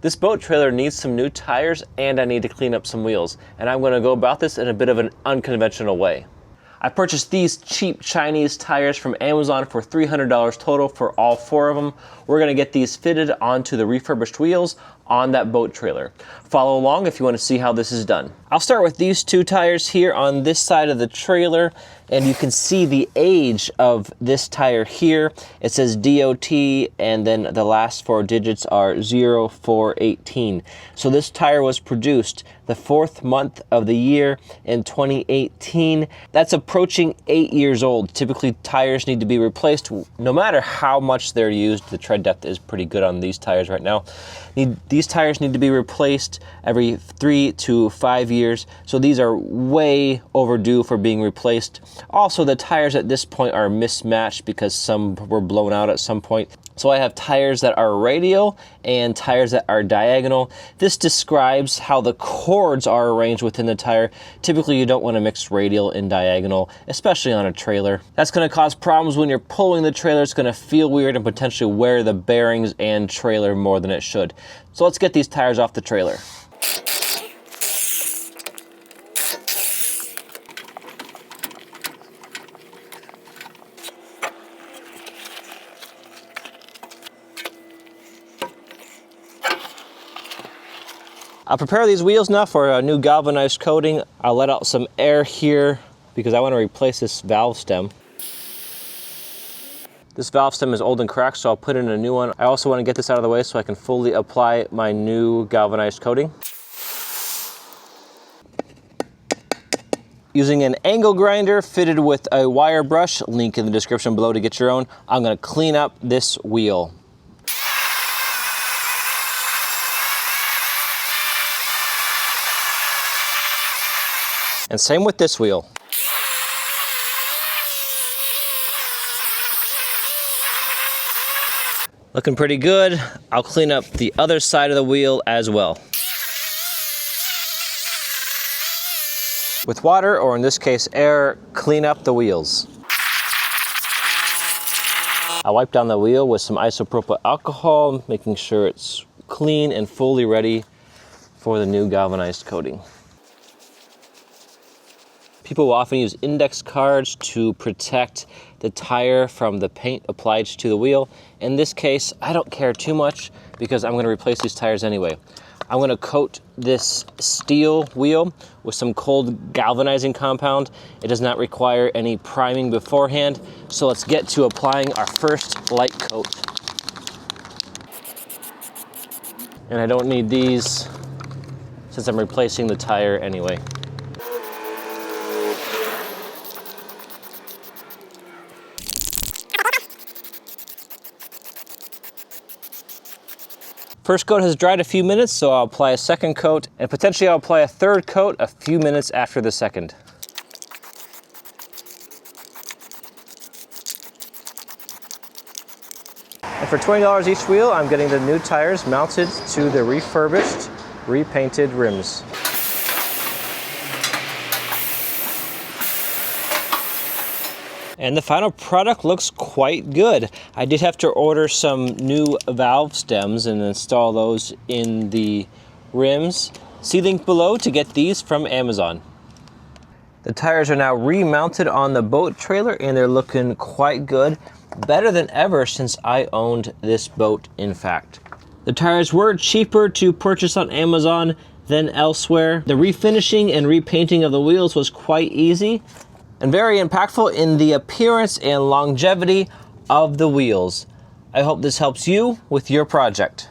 This boat trailer needs some new tires and I need to clean up some wheels, and I'm going to go about this in a bit of an unconventional way. I purchased these cheap Chinese tires from Amazon for $300 total for all 4 of them. We're going to get these fitted onto the refurbished wheels on that boat trailer. Follow along if you want to see how this is done. I'll start with these 2 tires here on this side of the trailer, and you can see the age of this tire here. It says DOT, and then the last 4 digits are 0418. So this tire was produced the 4th month of the year in 2018. That's approaching 8 years old. Typically tires need to be replaced no matter how much they're used. The tread depth is pretty good on these tires right now. These tires need to be replaced every 3 to 5 years, so these are way overdue for being replaced. Also, the tires at this point are mismatched because some were blown out at some point. So I have tires that are radial and tires that are diagonal. This describes how the cords are arranged within the tire. Typically you don't want to mix radial and diagonal, especially on a trailer. That's going to cause problems when you're pulling the trailer. It's going to feel weird and potentially wear the bearings and trailer more than it should. So let's get these tires off the trailer. I'll prepare these wheels now for a new galvanized coating. I'll let out some air here because I want to replace this valve stem. This valve stem is old and cracked, so I'll put in a new one. I also want to get this out of the way so I can fully apply my new galvanized coating. Using an angle grinder fitted with a wire brush, link in the description below to get your own, I'm going to clean up this wheel. And same with this wheel. Looking pretty good. I'll clean up the other side of the wheel as well. With water, or in this case air, clean up the wheels. I wipe down the wheel with some isopropyl alcohol, making sure it's clean and fully ready for the new galvanized coating. People will often use index cards to protect the tire from the paint applied to the wheel. In this case, I don't care too much because I'm going to replace these tires anyway. I'm going to coat this steel wheel with some cold galvanizing compound. It does not require any priming beforehand, so let's get to applying our first light coat. And I don't need these since I'm replacing the tire anyway. First coat has dried a few minutes, so I'll apply a second coat, and potentially I'll apply a third coat a few minutes after the second. And for $20 each wheel, I'm getting the new tires mounted to the refurbished, repainted rims. And the final product looks quite good. I did have to order some new valve stems and install those in the rims. See link below to get these from Amazon. The tires are now remounted on the boat trailer and they're looking quite good. Better than ever since I owned this boat, in fact. The tires were cheaper to purchase on Amazon than elsewhere. The refinishing and repainting of the wheels was quite easy and very impactful in the appearance and longevity of the wheels. I hope this helps you with your project.